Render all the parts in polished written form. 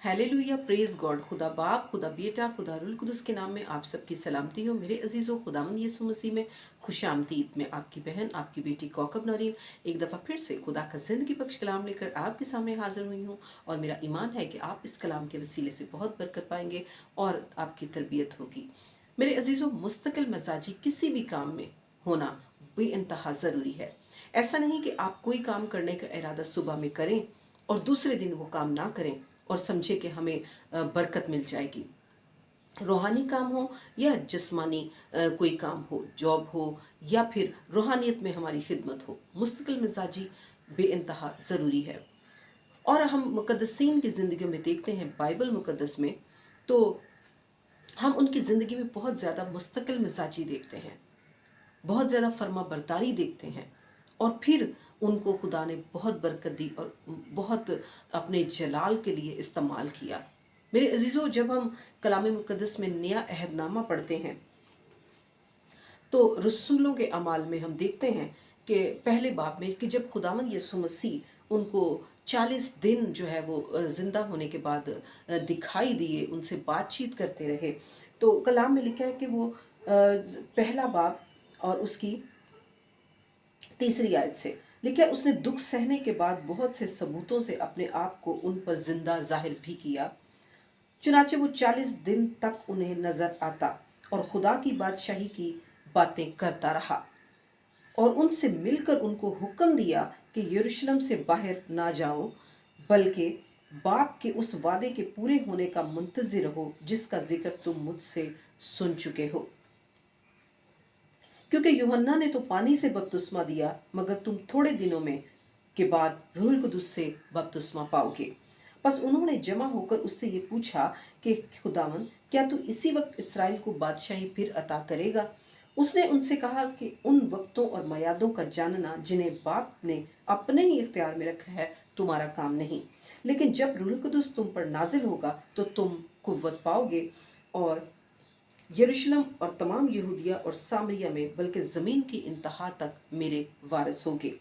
Hallelujah, praise God. खुदा बाप, खुदा बेटा, खुदा रुल कुदस के नाम में आप सबकी सलामती हो। मेरे अजीज़ों, खुदावंद यीशु मसीह में खुशामदीद। में आपकी बहन, आपकी बेटी कौकब नौरीन एक दफ़ा फिर से खुदा का ज़िंदगी बख्श कलाम लेकर आपके सामने हाजिर हुई हूँ। और मेरा ईमान है कि आप इस कलाम के वसीले से बहुत बरकत पाएंगे और आपकी तरबियत होगी। मेरे अजीज़ों, मुस्तकिल मजाजी किसी भी काम में होना बेइंतहा ज़रूरी है। ऐसा नहीं कि आप कोई काम करने का इरादा सुबह में करें और दूसरे दिन वो काम ना करें और समझे कि हमें बरकत मिल जाएगी। रूहानी काम हो या जिस्मानी कोई काम हो, जॉब हो या फिर रूहानियत में हमारी खिदमत हो, मुस्तकिल मिजाजी बेइंतहा ज़रूरी है। और हम मुकद्दसीन की ज़िंदगी में देखते हैं बाइबल मुकद्दस में, तो हम उनकी ज़िंदगी में बहुत ज़्यादा मुस्तकिल मिजाजी देखते हैं, बहुत ज़्यादा फर्मा बरदारी देखते हैं। और फिर उनको खुदा ने बहुत बरकत दी और बहुत अपने जलाल के लिए इस्तेमाल किया। मेरे अजीज़ों, जब हम कलाम मुक़द्दस में नया अहदनामा पढ़ते हैं तो रसूलों के अमाल में हम देखते हैं कि पहले बाब में कि जब खुदावंद यीशु मसीह उनको 40 दिन जो है वो ज़िंदा होने के बाद दिखाई दिए, उनसे बातचीत करते रहे। तो कलाम में लिखा है कि वो पहला बाब और उसकी 3री आयत से लिखा है, उसने दुख सहने के बाद बहुत से सबूतों से अपने आप को उन पर जिंदा जाहिर भी किया। चुनाचे वो 40 दिन तक उन्हें नजर आता और खुदा की बादशाही की बातें करता रहा और उनसे मिलकर उनको हुक्म दिया कि यरूशलेम से बाहर ना जाओ, बल्कि बाप के उस वादे के पूरे होने का मुंतजिर रहो जिसका जिक्र तुम मुझसे सुन चुके हो। क्योंकि यूहन्ना ने तो पानी से बपतिस्मा दिया, मगर तुम थोड़े दिनों में के बाद रूह कुदुस से बपतिस्मा पाओगे। बस उन्होंने जमा होकर उससे ये पूछा कि खुदावन, क्या तू इसी वक्त इसराइल को बादशाही फिर अता करेगा? उसने उनसे कहा कि उन वक्तों और मयादों का जानना जिन्हें बाप ने अपने ही इख्तियार में रखा है तुम्हारा काम नहीं, लेकिन जब रूह कुदुस तुम पर नाजिल होगा तो तुम कुव्वत पाओगे और यरूशलेम और तमाम यहूदिया और सामरिया में बल्कि ज़मीन की इंतहा तक मेरे वारिस होंगे।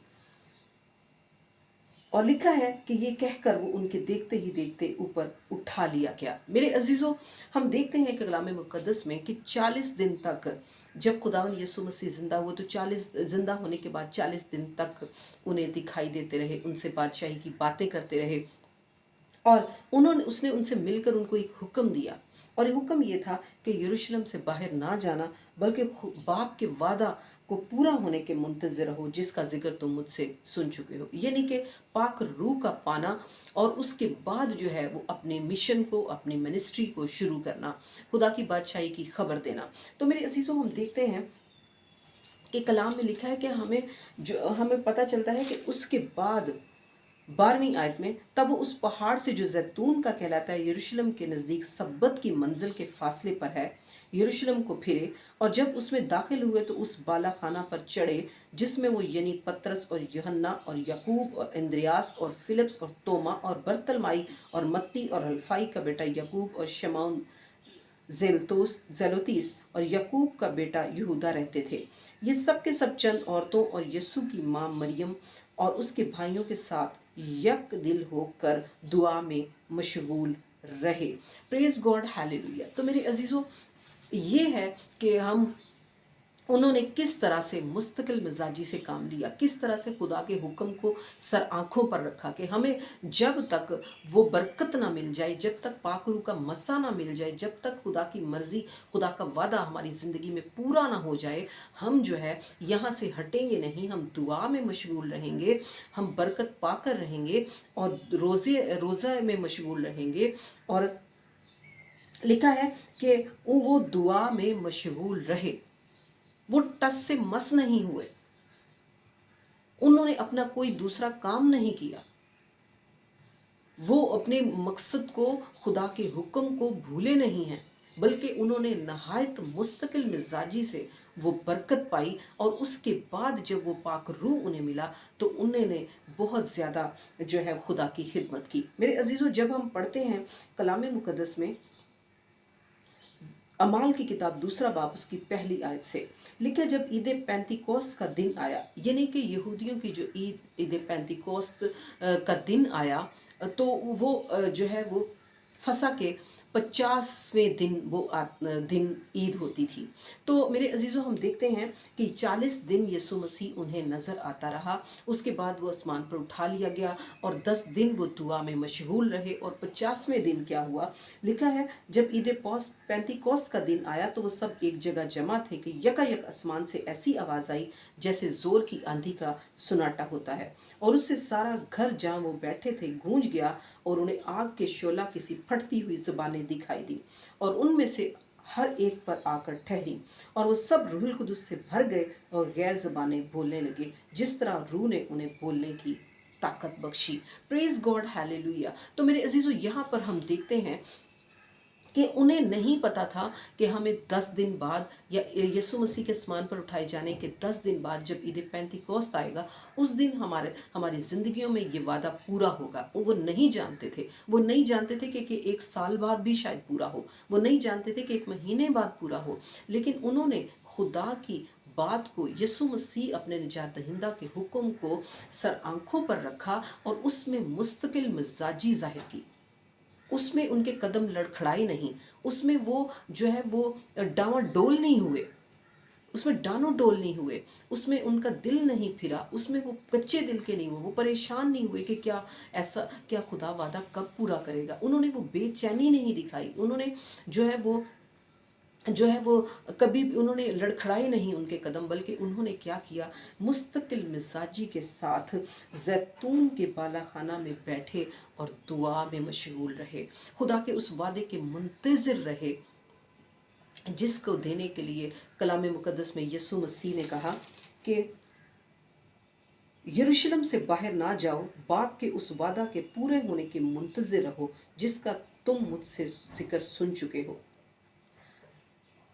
और लिखा है कि ये कहकर वो उनके देखते ही देखते ऊपर उठा लिया गया। मेरे अजीज़ों, हम देखते हैं कि कलाम मुक़द्दस में कि 40 दिन तक जब खुदावंद यीशु मसीह ज़िंदा हुआ तो 40 ज़िंदा होने के बाद 40 दिन तक उन्हें दिखाई देते रहे, उनसे बादशाही की बातें करते रहे और उसने उनसे मिलकर उनको एक हुक्म दिया। और ये हुक्म ये था कि यरूशलेम से बाहर ना जाना, बल्कि बाप के वादा को पूरा होने के मुंतज़िर रहो जिसका जिक्र तुम मुझसे सुन चुके हो। यानी कि पाक रूह का पाना और उसके बाद जो है वो अपने मिशन को, अपनी मिनिस्ट्री को शुरू करना, खुदा की बादशाही की खबर देना। तो मेरे अजीज़ों, हम देखते हैं कि कलाम में लिखा है कि हमें पता चलता है कि उसके बाद 12वीं आयत में, तब वो उस पहाड़ से जो जैतून का कहलाता है यरूशलेम के नज़दीक सब्बत की मंजिल के फासले पर है, यरूशलेम को फिरे और जब उसमें दाखिल हुए तो उस बाला खाना पर चढ़े जिसमें वो यानी पतरस और यूहन्ना और यकूब और इंद्रियास और फिलिप्स और तोमा और बर्तलमाई और मत्ती और हल्फाई का बेटा यकूब और शमौन जेलोतीस और यकूब का बेटा यहूदा रहते थे। ये सब के सब चंद औरतों और यस्सु की माँ मरियम और उसके भाइयों के साथ यक दिल होकर दुआ में मशगूल रहे। Praise God, hallelujah. तो मेरे अजीज़ों, ये है कि उन्होंने किस तरह से मुस्तकिल मिजाजी से काम लिया, किस तरह से खुदा के हुक्म को सर आँखों पर रखा कि हमें जब तक वो बरकत ना मिल जाए, जब तक पाक रूह का मसा ना मिल जाए, जब तक खुदा की मर्ज़ी, खुदा का वादा हमारी ज़िंदगी में पूरा ना हो जाए, हम जो है यहाँ से हटेंगे नहीं। हम दुआ में मशगूल रहेंगे, हम बरकत पाकर रहेंगे और रोज़ा में मशगूल रहेंगे। और लिखा है कि वो दुआ में मशगूल रहे, वो टस से मस नहीं हुए, उन्होंने अपना कोई दूसरा काम नहीं किया, वो अपने मकसद को, खुदा के हुक्म को भूले नहीं हैं, बल्कि उन्होंने नहायत मुस्तकिल मिजाजी से वो बरकत पाई। और उसके बाद जब वो पाक रूह उन्हें मिला तो उन्होंने बहुत ज़्यादा जो है खुदा की खिदमत की। मेरे अजीज़ों, जब हम पढ़ते हैं कलाम मुक़द्दस में अमाल की किताब 2 बाब उसकी 1 आयत से लिखा, जब ईद पेंतिकोस्त का दिन आया, यानी कि यहूदियों की जो ईद पेंतिकोस्त का दिन आया, तो वो जो है वो फसा के 50वें दिन वो दिन ईद होती थी। तो मेरे अजीज़ों, हम देखते हैं कि 40 दिन यीशु मसीह उन्हें नज़र आता रहा। उसके बाद वो आसमान पर उठा लिया गया और 10 दिन वो दुआ में मशगूल रहे। और 50वें दिन क्या हुआ, लिखा है जब ईद पेंतीकोस्त का दिन आया तो वो सब एक जगह जमा थे कि यकायक आसमान से ऐसी आवाज़ आई जैसे ज़ोर की आंधी का सुनाटा होता है, और उससे सारा घर जहाँ वो बैठे थे गूंज गया, और उन्हें आग के शोला किसी फटती हुई ज़ुबानें दिखाई दी, और उनमें से हर एक पर आकर ठहरी, और वो सब रूहुल कुदुस से भर गए और गैर ज़बानें बोलने लगे जिस तरह रूह ने उन्हें बोलने की ताकत बख्शी। Praise God, hallelujah. तो मेरे अजीज़ों, यहाँ पर हम देखते हैं कि उन्हें नहीं पता था कि हमें 10 दिन बाद या यीशु मसीह के आसमान पर उठाए जाने के 10 दिन बाद जब ईद पेंतीकोस्त आएगा, उस दिन हमारी ज़िंदगियों में ये वादा पूरा होगा। वो नहीं जानते थे। वो नहीं जानते थे कि एक साल बाद भी शायद पूरा हो। वो नहीं जानते थे कि एक महीने बाद पूरा हो। लेकिन उन्होंने खुदा की बात को, यीशु मसीह अपने निजात दहिंदा के हुक्म को सर आंखों पर रखा और उसमें मुस्तकिल मिजाजी जाहिर की। उसमें उनके कदम लड़खड़ाए नहीं, उसमें वो जो है वो डावाडोल नहीं हुए, उसमें डानो डोल नहीं हुए, उसमें उनका दिल नहीं फिरा, उसमें वो कच्चे दिल के नहीं हुए, वो परेशान नहीं हुए कि क्या खुदा वादा कब पूरा करेगा। उन्होंने वो बेचैनी नहीं दिखाई, उन्होंने जो है वो कभी भी उन्होंने लड़खड़ाए नहीं उनके कदम, बल्कि उन्होंने क्या किया, मुस्तकिल मिजाजी के साथ जैतून के बाला खाना में बैठे और दुआ में मशगूल रहे, खुदा के उस वादे के मुंतज़िर रहे जिसको देने के लिए कलाम मुकद्दस में यीशु मसीह ने कहा कि यरूशलेम से बाहर ना जाओ, बाप के उस वादा के पूरे होने के मुंतज़िर रहो जिसका तुम मुझसे जिक्र सुन चुके हो।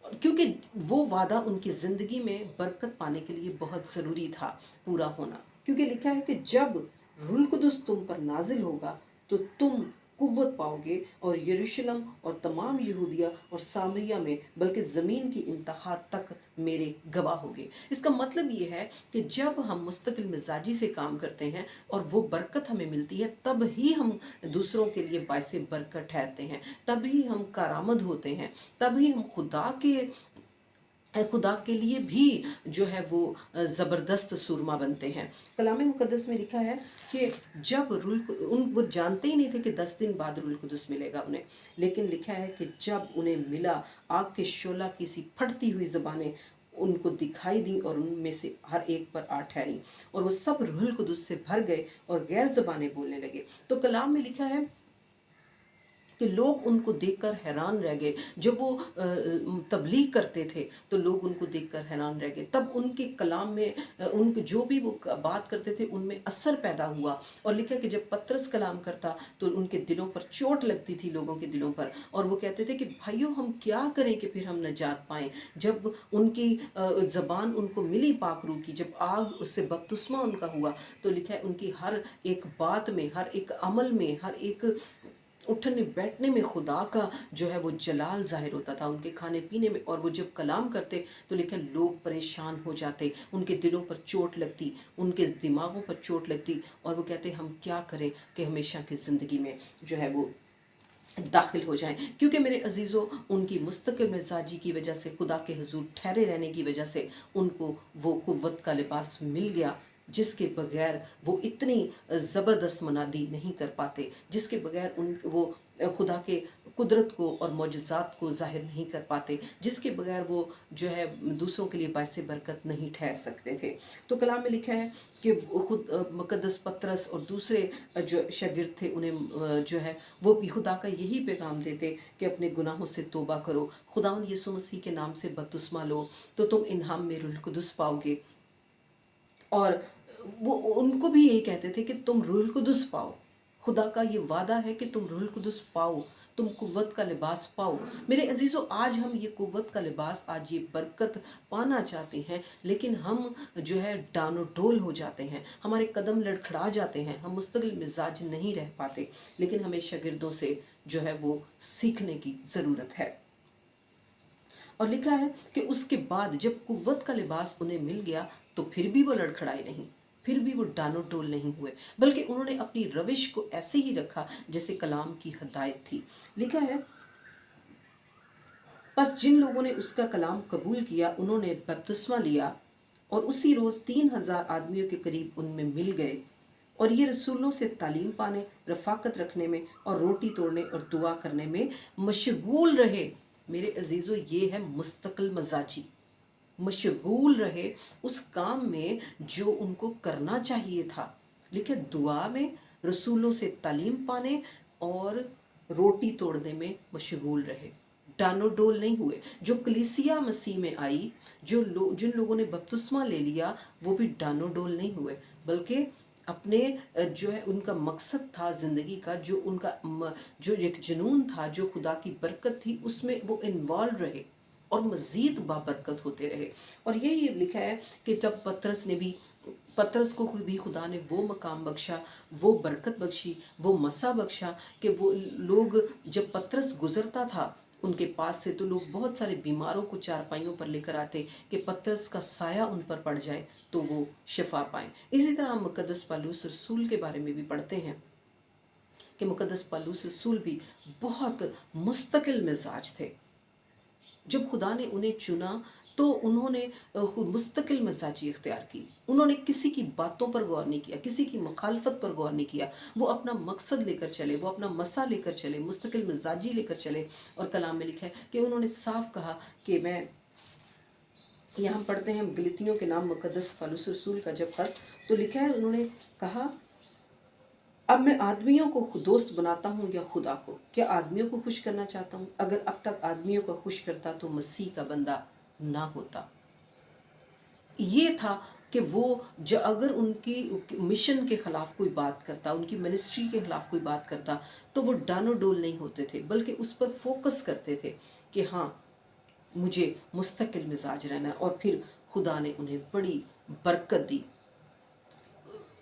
क्योंकि वो वादा उनकी ज़िंदगी में बरकत पाने के लिए बहुत ज़रूरी था पूरा होना। क्योंकि लिखा है कि जब रूहुल कुदुस तुम पर नाजिल होगा तो तुम कुव्वत पाओगे और यरूशलेम और तमाम यहूदिया और सामरिया में, बल्कि ज़मीन की इंतहा तक मेरे गवाह होगे। इसका मतलब ये है कि जब हम मुस्तकिल मिजाजी से काम करते हैं और वो बरकत हमें मिलती है, तब ही हम दूसरों के लिए बायसे बरकत ठहरते हैं, तभी हम कारामद होते हैं, तभी हम खुदा के लिए भी जो है वो ज़बरदस्त सूरमा बनते हैं। कलाम मुकद्दस में लिखा है कि जब वो जानते ही नहीं थे कि 10 दिन बाद रूहुल कुदुस मिलेगा उन्हें, लेकिन लिखा है कि जब उन्हें मिला, आग के शोला की सी फटती हुई ज़बानें उनको दिखाई दी और उनमें से हर एक पर आ ठहरी, और वो सब रूहुल कुदुस से भर गए और गैर ज़बानें बोलने लगे। तो कलाम में लिखा है कि लोग उनको देखकर हैरान रह गए। जब वो तबलीग करते थे तो लोग उनको देखकर हैरान रह गए। तब उनके कलाम में उनके जो भी वो बात करते थे उनमें असर पैदा हुआ। और लिखा कि जब पतरस कलाम करता तो उनके दिलों पर चोट लगती थी, लोगों के दिलों पर, और वो कहते थे कि भाइयों हम क्या करें कि फिर हम नजात पाएँ। जब उनकी ज़बान उनको मिली पाक रूह की, जब आग उससे बपतिस्मा उनका हुआ, तो लिखा है उनकी हर एक बात में, हर एक अमल में, हर एक उठने बैठने में खुदा का जो है वो जलाल जाहिर होता था, उनके खाने पीने में। और वो जब कलाम करते तो लेकिन लोग परेशान हो जाते, उनके दिलों पर चोट लगती, उनके दिमागों पर चोट लगती, और वो कहते हम क्या करें कि हमेशा की ज़िंदगी में जो है वो दाखिल हो जाएं। क्योंकि मेरे अजीज़ों, उनकी मुस्तकिल मिजाजी की वजह से, खुदा के हुजूर ठहरे रहने की वजह से उनको वो कुव्वत का लिबास मिल गया जिसके बगैर वो इतनी ज़बरदस्त मनादी नहीं कर पाते, जिसके बगैर वो खुदा के कुदरत को और मौजज़ात को ज़ाहिर नहीं कर पाते, जिसके बगैर वो जो है दूसरों के लिए बायसे बरकत नहीं ठहर सकते थे। तो कलाम में लिखा है कि खुद मुकद्दस पतरस और दूसरे जो शागिर्द थे उन्हें जो है वो भी खुदा का यही पैगाम देते कि अपने गुनाहों से तौबा करो, खुदावंद यीशु मसीह के नाम से बपतिस्मा लो तो तुम इनाम में रूहुल कुदुस पाओगे। और वो उनको भी यही कहते थे कि तुम रूहुल कुदुस पाओ, खुदा का ये वादा है कि तुम रूहुल कुदुस पाओ, तुम कुव्वत का लिबास पाओ। मेरे अजीज़ों, आज हम ये कुव्वत का लिबास, आज ये बरकत पाना चाहते हैं, लेकिन हम जो है डानो डोल हो जाते हैं, हमारे कदम लड़खड़ा जाते हैं, हम मुस्तकिल मिजाज नहीं रह पाते। लेकिन हमें शागिर्दों से जो है वो सीखने की ज़रूरत है। और लिखा है कि उसके बाद जब कुव्वत का लिबास उन्हें मिल गया तो फिर भी वो लड़खड़ाए नहीं, फिर भी वो डानो डोल नहीं हुए, बल्कि उन्होंने अपनी रविश को ऐसे ही रखा जैसे कलाम की हदायत थी। लिखा है, बस जिन लोगों ने उसका कलाम कबूल किया उन्होंने बपतिस्मा लिया, और उसी रोज़ 3,000 आदमियों के करीब उनमें मिल गए, और ये रसूलों से तालीम पाने, रफ़ाकत रखने में और रोटी तोड़ने और दुआ करने में मशगूल रहे। मेरे अजीज़ों, ये है मुस्तकिल मजाजी। मशगूल रहे उस काम में जो उनको करना चाहिए था। लिखे, दुआ में, रसूलों से तालीम पाने और रोटी तोड़ने में मशगूल रहे। डानो डोल नहीं हुए। जो कलीसिया मसीह में आई, जिन लोगों ने बपतिस्मा ले लिया, वो भी डानो डोल नहीं हुए, बल्कि अपने जो है उनका मकसद था ज़िंदगी का, जो उनका जो एक जुनून था, जो खुदा की बरकत थी, उसमें वो इन्वॉल्व रहे और मज़ीद बाबरकत होते रहे। और यही लिखा है कि जब पतरस को भी खुदा ने वो मकाम बख्शा, वो बरकत बख्शी, वो मसा बख्शा कि वो लोग, जब पतरस गुज़रता था उनके पास से, तो लोग बहुत सारे बीमारों को चारपाइयों पर लेकर आते कि पतरस का साया उन पर पड़ जाए तो वो शिफा पाएँ। इसी तरह हम मुकद्दस पौलुस रसूल के बारे में भी पढ़ते हैं कि मुकद्दस पौलुस रसूल भी बहुत मुस्तकिल मिजाज थे। जब खुदा ने उन्हें चुना तो उन्होंने मुस्तकिल मिजाजी इख्तियार की। उन्होंने किसी की बातों पर गौर नहीं किया, किसी की मुखालफत पर गौर नहीं किया। वो अपना मकसद लेकर चले, वो अपना मसा लेकर चले, मुस्तकिल मिजाजी लेकर चले। और कलाम में लिखा है कि उन्होंने साफ कहा कि मैं, यहाँ पढ़ते हैं गलतियों के नाम मुकद्दस पौलुस रसूल का जब खत, तो लिखा है, उन्होंने कहा, अब मैं आदमियों को दोस्त बनाता हूँ या खुदा को? क्या आदमियों को खुश करना चाहता हूँ? अगर अब तक आदमियों को खुश करता तो मसीह का बंदा ना होता। ये था कि वो जो अगर उनकी मिशन के ख़िलाफ़ कोई बात करता, उनकी मिनिस्ट्री के ख़िलाफ़ कोई बात करता, तो वो डानो डोल नहीं होते थे, बल्कि उस पर फोकस करते थे कि हाँ, मुझे मुस्तकिल मिजाज रहना है। और फिर खुदा ने उन्हें बड़ी बरकत दी।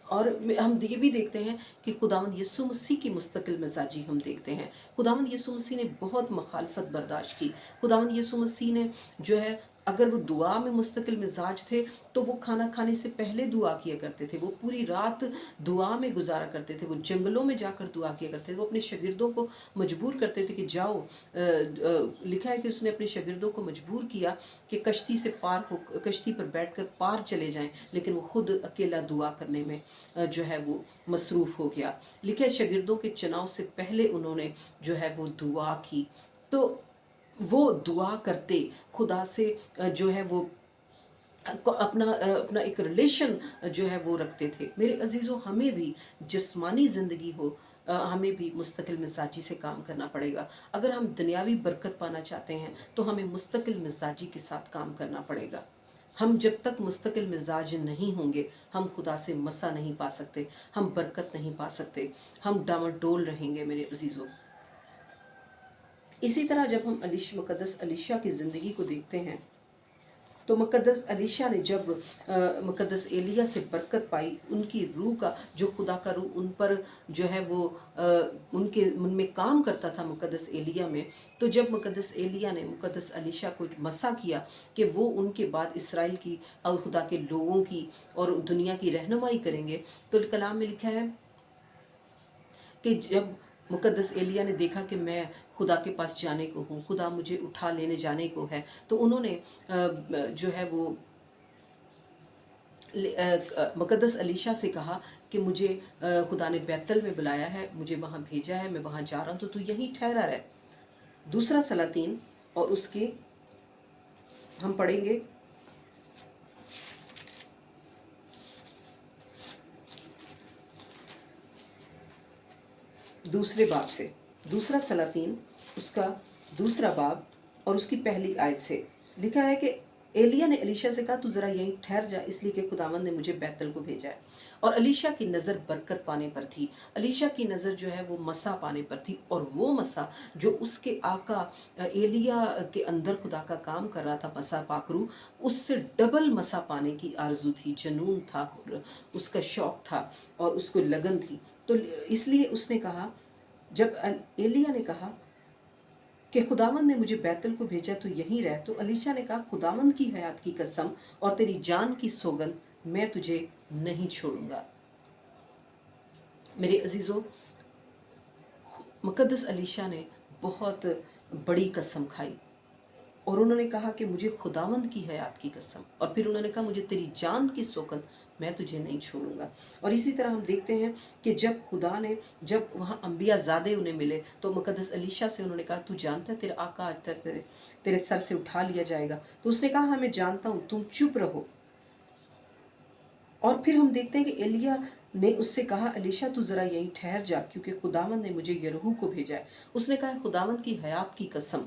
और हम ये भी देखते हैं कि खुदावंद यीशु मसीह की मुस्तकिल मिजाजी हम देखते हैं। खुदावंद यीशु मसीह ने बहुत मुखालफत बर्दाश्त की। खुदावंद यीशु मसीह ने जो है, अगर वो दुआ में मुस्तकिल मिजाज थे तो वो खाना खाने से पहले दुआ किया करते थे, वो पूरी रात दुआ में गुजारा करते थे, वो जंगलों में जाकर दुआ किया करते थे, वो अपने शागिर्दों को मजबूर करते थे कि जाओ। लिखा है कि उसने अपने शागिर्दों को मजबूर किया कि कश्ती से पार हो, कश्ती पर बैठकर पार चले जाएं, लेकिन वो खुद अकेला दुआ करने में जो है वो मसरूफ़ हो गया। लिखा है, शागिर्दों के चुनाव से पहले उन्होंने जो है वो दुआ की। तो वो दुआ करते खुदा से जो है वो अपना एक रिलेशन जो है वो रखते थे। मेरे अजीज़ों, हमें भी जिस्मानी ज़िंदगी हो, हमें भी मुस्तकिल मिजाजी से काम करना पड़ेगा। अगर हम दुनियावी बरकत पाना चाहते हैं तो हमें मुस्तकिल मिजाजी के साथ काम करना पड़ेगा। हम जब तक मुस्तकिल मिजाज नहीं होंगे, हम खुदा से मसा नहीं पा सकते, हम बरकत नहीं पा सकते, हम डामाडोल रहेंगे मेरे अजीज़ों। इसी तरह जब हम मुकद्दस अलीशा की ज़िंदगी को देखते हैं, तो मुकद्दस अलीशा ने जब मुकद्दस एलिया से बरकत पाई, उनकी रूह का, जो खुदा का रूह उन पर जो है वो उनमें काम करता था मुकद्दस एलिया में, तो जब मुकद्दस एलिया ने मुकद्दस अलीशा को मसा किया कि वो उनके बाद इसराइल की और खुदा के लोगों की और दुनिया की रहनुमाई करेंगे, तो कलाम में लिखा है कि जब मुकद्दस एलिया ने देखा कि मैं खुदा के पास जाने को हूँ, खुदा मुझे उठा लेने जाने को है, तो उन्होंने जो है वो मुकद्दस अलीशा से कहा कि मुझे खुदा ने बैतल में बुलाया है, मुझे वहाँ भेजा है, मैं वहाँ जा रहा हूँ, तो तू यहीं ठहरा रहे। दूसरा सलातीन और उसके हम पढ़ेंगे दूसरे बाब से, दूसरा सलातीन उसका दूसरा बाब और उसकी पहली आयत से लिखा है कि एलिया ने अलीशा से कहा, तू ज़रा यहीं ठहर जा, इसलिए कि खुदावंद ने मुझे बैतल को भेजा है। और अलीशा की नज़र बरकत पाने पर थी, अलीशा की नज़र जो है वो मसा पाने पर थी, और वो मसा जो उसके आका एलिया के अंदर खुदा का काम कर रहा था, मसा पाकरू, उससे डबल मसा पाने की आरजू थी, जनून था, उसका शौक़ था और उसको लगन थी। तो इसलिए उसने कहा, जब एलिया ने कहा कि खुदावंद ने मुझे बैतल को भेजा तो यहीं रह, तो अलीशा ने कहा, खुदावंद की हयात की कसम और तेरी जान की सौगंध, मैं तुझे नहीं छोड़ूंगा। मेरे अजीज़ों, मुक़द्दस अलीशा ने बहुत बड़ी कसम खाई और उन्होंने कहा कि मुझे खुदावंद की है आपकी कसम, और फिर उन्होंने कहा मुझे तेरी जान की सौगंध, मैं तुझे नहीं छोड़ूंगा। और इसी तरह हम देखते हैं कि जब खुदा ने, जब वहाँ अंबिया ज़ादे उन्हें मिले तो मुक़द्दस अलीशा से उन्होंने कहा तू जानता है तेरा आका आज तक तेरे सर से उठा लिया जाएगा। तो उसने कहा हाँ मैं जानता हूँ, तुम चुप रहो। और फिर हम देखते हैं कि एलिया ने उससे कहा अलीशा तू ज़रा यहीं ठहर जा, क्योंकि खुदावंद ने मुझे यरहू को भेजा है। उसने कहा खुदावंद की हयात की कसम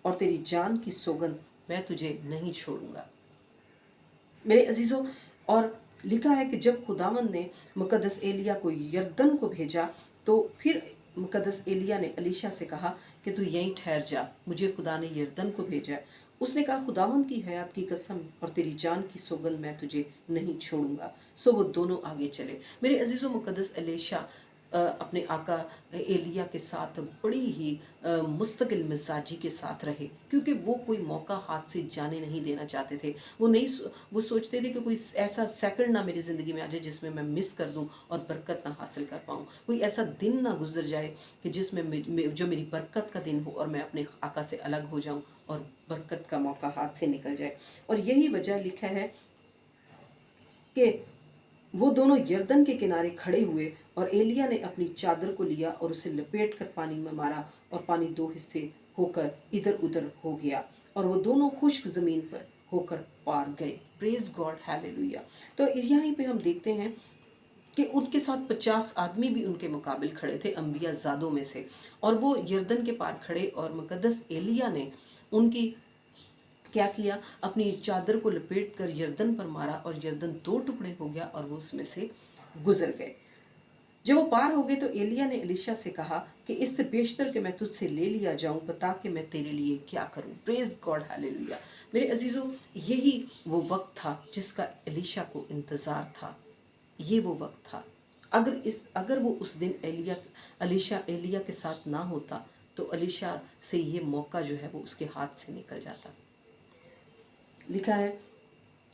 और तेरी जान की सौगंध, मैं तुझे नहीं छोड़ूंगा। मेरे अजीज़ों, और लिखा है कि जब खुदावंद ने मुक़द्दस एलिया को यरदन को भेजा तो फिर मुक़द्दस एलिया ने अलीशा से कहा कि तू यहीं ठहर जा, मुझे खुदा ने यरदन को भेजा है। उसने कहा खुदावंद की हयात की कसम और तेरी जान की सौगंध, मैं तुझे नहीं छोड़ूंगा। सो वो दोनों आगे चले। मेरे अजीज़ों, मुक़द्दस एलीशा अपने आका एलिया के साथ बड़ी ही मुस्तकिल मिजाजी के साथ रहे, क्योंकि वो कोई मौका हाथ से जाने नहीं देना चाहते थे। वो सोचते थे कि कोई ऐसा सेकंड ना मेरी ज़िंदगी में आ जाए जिसमें मैं मिस कर दूं और बरकत ना हासिल कर पाऊँ। कोई ऐसा दिन ना गुजर जाए कि जिसमें जो मेरी बरकत का दिन हो और मैं अपने आका से अलग हो जाऊँ और बरकत का मौका हाथ से निकल जाए। और यही वजह लिखा है कि वो दोनों यरदन के किनारे खड़े हुए और एलिया ने अपनी चादर को लिया और उसे लपेट कर पानी में मारा और पानी दो हिस्से होकर इधर उधर हो गया और वो दोनों खुश्क ज़मीन पर होकर पार गए। Praise God, hallelujah. तो यहीं पे हम देखते हैं कि उनके साथ 50 आदमी भी उनके मुकाबिल खड़े थे अंबिया ज़ादों में से, और वो यरदन के पार खड़े और मुक़द्दस एलिया ने उनकी क्या किया, अपनी चादर को लपेट कर यरदन पर मारा और यरदन दो टुकड़े हो गया और वो उसमें से गुजर गए। जब वो पार हो गए तो एलिया ने एलीशा से कहा कि इससे बेशतर कि मैं तुझसे ले लिया जाऊं, बता कि मैं तेरे लिए क्या करूं। Praise God, hallelujah. मेरे अजीजों, यही वो वक्त था जिसका एलीशा को इंतज़ार था। ये वो वक्त था। अगर वो उस दिन एलीशा एलिया के साथ ना होता तो एलीशा से ये मौका जो है वो उसके हाथ से निकल जाता। लिखा है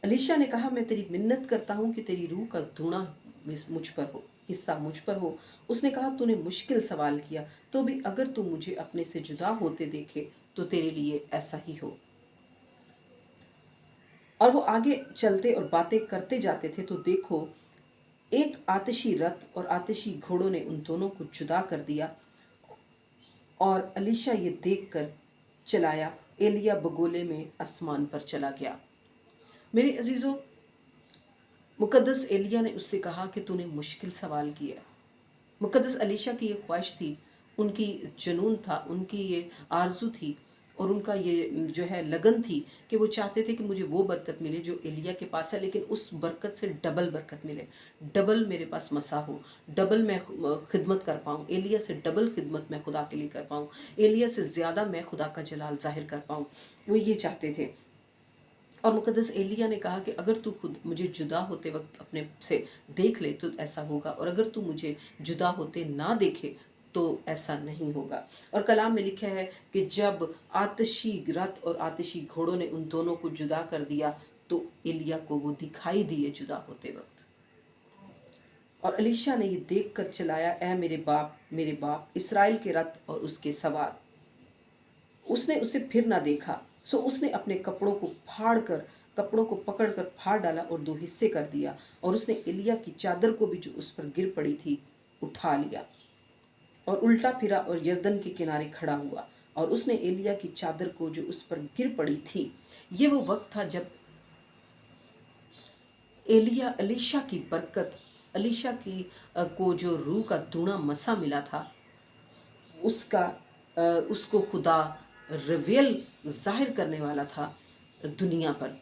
एलीशा ने कहा मैं तेरी मिन्नत करता हूँ कि तेरी रूह का धूणा मुझ पर हो, हिस्सा मुझ पर हो। उसने कहा तूने मुश्किल सवाल किया, तो भी अगर तू मुझे अपने से जुदा होते देखे तो तेरे लिए ऐसा ही हो। और वो आगे चलते और बातें करते जाते थे तो देखो एक आतिशी रथ और आतिशी घोड़ों ने उन दोनों को जुदा कर दिया और एलीशा ये देखकर चलाया एलिया बगोले में आसमान पर चला गया। मेरे अजीज़ों, मुक़द्दस एलिया ने उससे कहा कि तूने मुश्किल सवाल किया। मुक़द्दस एलीशा की ये ख्वाहिश थी, उनकी जुनून था, उनकी ये आरज़ू थी और उनका ये जो है लगन थी कि वो चाहते थे कि मुझे वो बरकत मिले जो एलिया के पास है, लेकिन उस बरकत से डबल बरकत मिले, डबल मेरे पास मसा हो, डबल मैं खिदमत कर पाऊँ, एलिया से डबल खिदमत मैं खुदा के लिए कर पाऊँ, एलिया से ज़्यादा मैं खुदा का जलाल ज़ाहिर कर पाऊँ। वो ये चाहते थे। और मुक़द्दस एलिया ने कहा कि अगर तू खुद मुझे जुदा होते वक्त अपने से देख ले तो ऐसा होगा, और अगर तू मुझे जुदा होते ना देखे तो ऐसा नहीं होगा। और कलाम में लिखा है कि जब आतिशी रथ और आतिशी घोड़ों ने उन दोनों को जुदा कर दिया तो एलिया को वो दिखाई दिए जुदा होते वक्त। और एलीशा ने ये देख कर चलाया, ऐ मेरे बाप इसराइल के रथ और उसके सवार। उसने उसे फिर ना देखा, सो उसने अपने कपड़ों को पकड़कर फाड़ डाला और दो हिस्से कर दिया, और उसने एलिया की चादर को भी जो उस पर गिर पड़ी थी उठा लिया और उल्टा फिरा और यरदन के किनारे खड़ा हुआ, और उसने एलिया की चादर को जो उस पर गिर पड़ी थी। ये वो वक्त था जब एलीशा की बरकत, एलीशा की को जो रूह का दूना मसा मिला था उसको खुदा रिवील जाहिर करने वाला था दुनिया पर।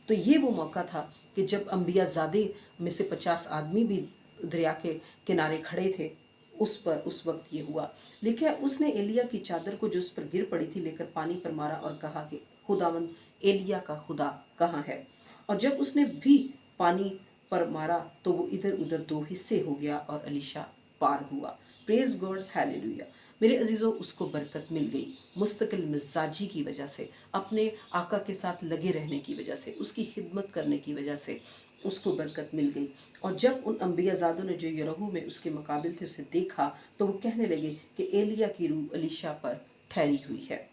तो ये वो मौका था कि जब अंबिया ज़ादे में से 50 आदमी भी दरिया के किनारे खड़े थे, उस वक्त ये हुआ। लिखा है उसने एलिया की चादर को जो उस पर गिर पड़ी थी लेकर पानी पर मारा और कहा कि खुदावंद एलिया का खुदा कहाँ है। और जब उसने भी पानी पर मारा तो वो इधर उधर दो हिस्से हो गया और एलीशा पार हुआ। Praise God, hallelujah. मेरे अजीज़ों, उसको बरकत मिल गई मुस्तकिल मिजाजी की वजह से, अपने आका के साथ लगे रहने की वजह से, उसकी खिदमत करने की वजह से। उसको बरकत मिल गई। और जब उन अम्बियाज़ादों ने जो यरहू में उसके मुकाबिल थे उसे देखा तो वो कहने लगे कि एलिया की रूह एलीशा पर ठहरी हुई है।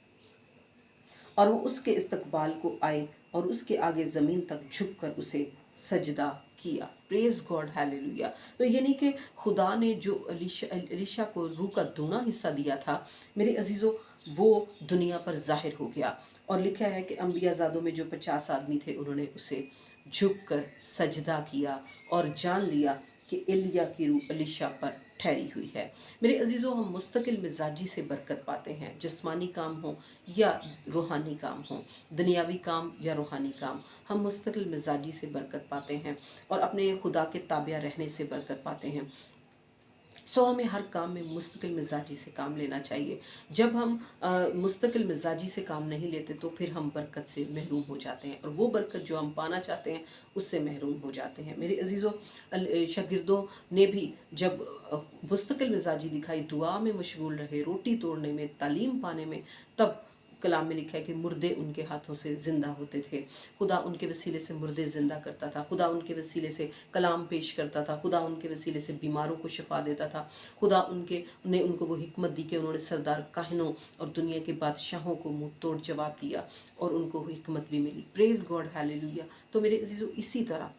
और वो उसके इस्तकबाल को आए और उसके आगे ज़मीन तक झुककर उसे सजदा किया। Praise God, hallelujah. तो यानी कि खुदा ने जो एलीशा को रूह का दूना हिस्सा दिया था, मेरे अजीज़ों, वो दुनिया पर ज़ाहिर हो गया। और लिखा है कि अम्बियाज़ादों में जो 50 आदमी थे उन्होंने उसे झुक कर सजदा किया और जान लिया कि एलिया की रूह एलीशा पर ठहरी हुई है। मेरे अजीज़ों, हम मुस्तकिल मिजाजी से बरकत पाते हैं, जिस्मानी काम हो या रूहानी काम हो, दुनियावी काम या रूहानी काम, हम मुस्तकिल मिजाजी से बरकत पाते हैं और अपने खुदा के ताबिया रहने से बरकत पाते हैं। हमें हर काम में मुस्तकिल मिजाजी से काम लेना चाहिए। जब हम मुस्तकिल मिजाजी से काम नहीं लेते तो फिर हम बरकत से महरूम हो जाते हैं और वो बरकत जो हम पाना चाहते हैं उससे महरूम हो जाते हैं। मेरे अजीज़ों, शागिर्दों ने भी जब मुस्तकिल मिजाजी दिखाई, दुआ में मशगूल रहे, रोटी तोड़ने में, तालीम पाने में, तब कलाम में लिखा है कि मुर्दे उनके हाथों से ज़िंदा होते थे। खुदा उनके वसीले से मुर्दे ज़िंदा करता था, खुदा उनके वसीले से कलाम पेश करता था, खुदा उनके वसीले से बीमारों को शिफा देता था, खुदा उनको वो हिकमत दी कि उन्होंने सरदार काहिनों और दुनिया के बादशाहों को मुंह तोड़ जवाब दिया और उनको हिकमत भी मिली। Praise God, hallelujah. तो मेरे अजीज़ों, इसी तरह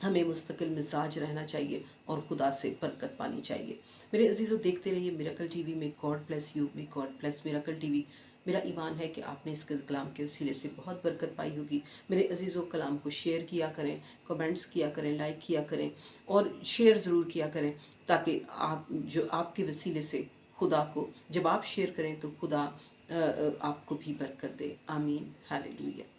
हमें मुस्तकिल मिजाज रहना चाहिए और खुदा से बरकत पानी चाहिए। मेरे अजीज़ों, देखते रहिए मिरेकल टीवी में। God bless you, may God bless miracle TV. मेरा ईमान है कि आपने इस कलाम के वसीले से बहुत बरकत पाई होगी। मेरे अजीज़ों, कलाम को शेयर किया करें, कमेंट्स किया करें, लाइक किया करें और शेयर ज़रूर किया करें, ताकि आपके वसीले से खुदा को, जब आप शेयर करें तो खुदा आपको भी बरकत दे। आमीन, हालेलुया।